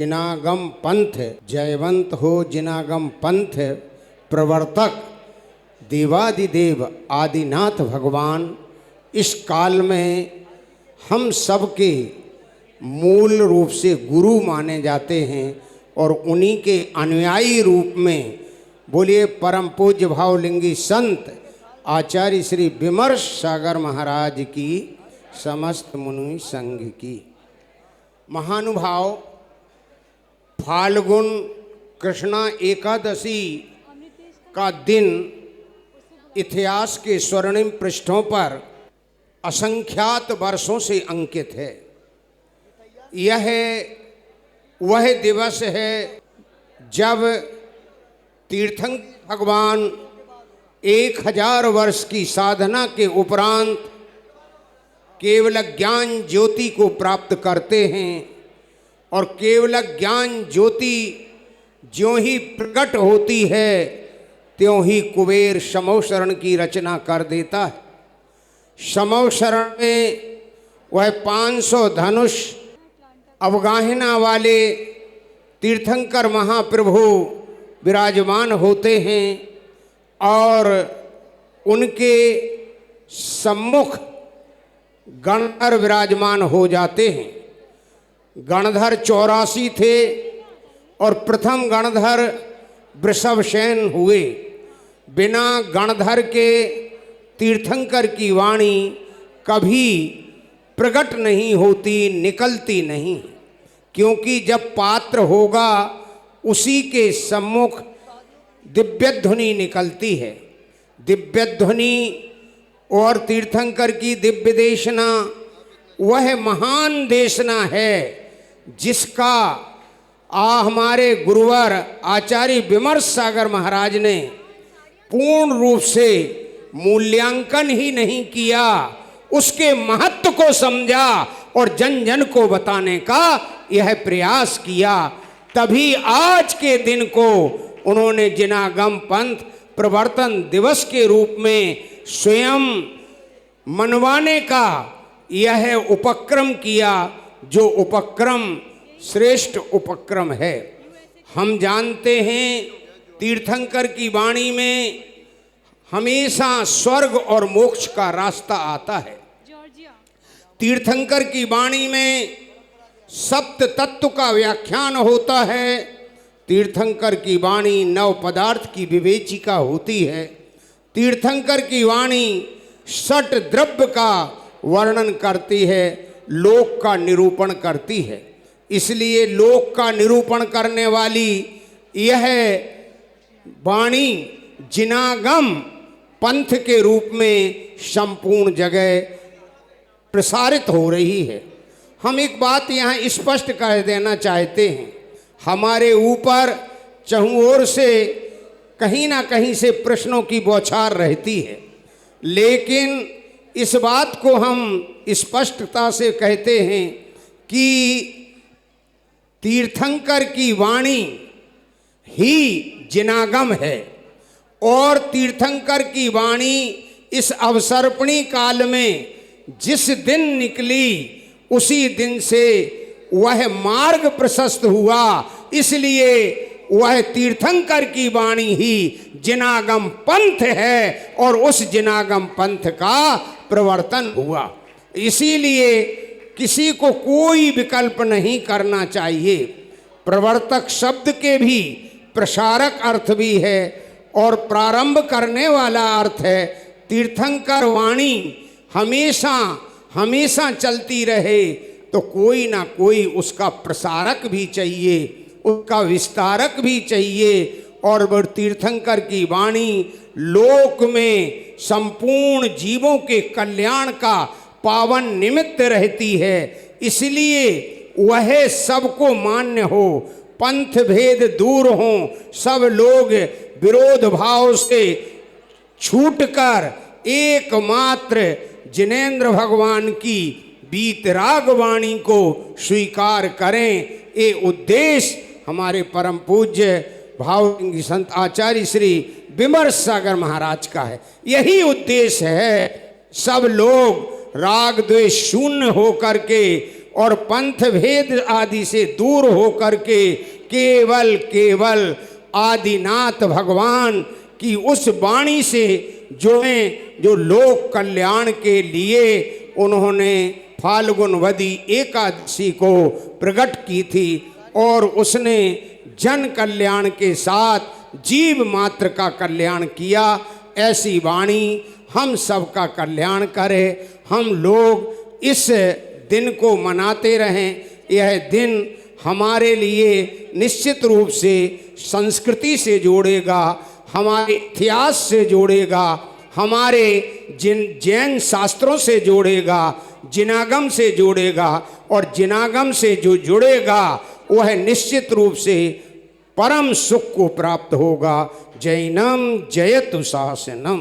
जिनागम पंथ जयवंत हो, जिनागम पंथ प्रवर्तक देवादिदेव आदिनाथ भगवान इस काल में हम सबके मूल रूप से गुरु माने जाते हैं और उन्हीं के अनुयायी रूप में बोलिए परम पूज्य भावलिंगी संत आचार्य श्री विमर्श सागर महाराज की समस्त मुनि संघ की। महानुभाव, फाल्गुन कृष्णा एकादशी का दिन इतिहास के स्वर्णिम पृष्ठों पर असंख्यात वर्षों से अंकित है। यह वह दिवस है जब तीर्थंकर भगवान 1000 वर्ष की साधना के उपरांत केवल ज्ञान ज्योति को प्राप्त करते हैं और केवल ज्ञान ज्योति ज्यों ही प्रकट होती है त्यों ही कुबेर शमौशरण की रचना कर देता है। शमौशरण में वह 500 धनुष अवगाहना वाले तीर्थंकर महाप्रभु विराजमान होते हैं और उनके सम्मुख गणधर विराजमान हो जाते हैं। गणधर 84 थे और प्रथम गणधर वृषभसेन हुए। बिना गणधर के तीर्थंकर की वाणी कभी प्रकट नहीं होती, निकलती नहीं, क्योंकि जब पात्र होगा उसी के सम्मुख दिव्य ध्वनि निकलती है। दिव्य ध्वनि और तीर्थंकर की दिव्य देशना वह महान देशना है जिसका हमारे गुरुवर आचार्य विमर्श सागर महाराज ने पूर्ण रूप से मूल्यांकन ही नहीं किया, उसके महत्व को समझा और जन जन को बताने का यह प्रयास किया। तभी आज के दिन को उन्होंने जिनागम पंथ प्रवर्तन दिवस के रूप में स्वयं मनवाने का यह उपक्रम किया, जो उपक्रम श्रेष्ठ उपक्रम है। हम जानते हैं तीर्थंकर की वाणी में हमेशा स्वर्ग और मोक्ष का रास्ता आता है। तीर्थंकर की वाणी में सप्त तत्व का व्याख्यान होता है। तीर्थंकर की वाणी नव पदार्थ की विवेचिका होती है। तीर्थंकर की वाणी षट द्रव्य का वर्णन करती है, लोक का निरूपण करती है। इसलिए लोक का निरूपण करने वाली यह वाणी जिनागम पंथ के रूप में संपूर्ण जगह प्रसारित हो रही है। हम एक बात यहाँ स्पष्ट कर देना चाहते हैं, हमारे ऊपर चहुं ओर से कहीं ना कहीं से प्रश्नों की बौछार रहती है, लेकिन इस बात को हम स्पष्टता से कहते हैं कि तीर्थंकर की वाणी ही जिनागम है और तीर्थंकर की वाणी इस अवसर्पणी काल में जिस दिन निकली उसी दिन से वह मार्ग प्रशस्त हुआ। इसलिए वह तीर्थंकर की वाणी ही जिनागम पंथ है और उस जिनागम पंथ का प्रवर्तन हुआ। इसीलिए किसी को कोई विकल्प नहीं करना चाहिए। प्रवर्तक शब्द के भी प्रसारक अर्थ भी है और प्रारंभ करने वाला अर्थ है। तीर्थंकर वाणी हमेशा हमेशा चलती रहे तो कोई ना कोई उसका प्रसारक भी चाहिए, उसका विस्तारक भी चाहिए। और वह तीर्थंकर की वाणी लोक में संपूर्ण जीवों के कल्याण का पावन निमित्त रहती है। इसलिए वह सबको मान्य हो, पंथ भेद दूर हो, सब लोग विरोध भाव से छूटकर एकमात्र जिनेंद्र भगवान की बीतराग वाणी को स्वीकार करें। ये उद्देश्य हमारे परम पूज्य भावलिंगी संत आचार्य श्री विमर्श सागर महाराज का है। यही उद्देश्य है। सब लोग राग द्वेष शून्य होकर के और पंथ भेद आदि से दूर होकर के केवल केवल आदिनाथ भगवान की उस वाणी से जुड़े जो लोक कल्याण के लिए उन्होंने फाल्गुनवदी एकादशी को प्रकट की थी और उसने जन कल्याण के साथ जीव मात्र का कल्याण किया। ऐसी वाणी हम सबका कल्याण करे। हम लोग इस दिन को मनाते रहें। यह दिन हमारे लिए निश्चित रूप से संस्कृति से जोड़ेगा, हमारे इतिहास से जोड़ेगा, हमारे जैन शास्त्रों से जोड़ेगा, जिनागम से जोड़ेगा और जिनागम से जो जुड़ेगा वह निश्चित रूप से परम सुख को प्राप्त होगा। जैनम जयतु शासनम।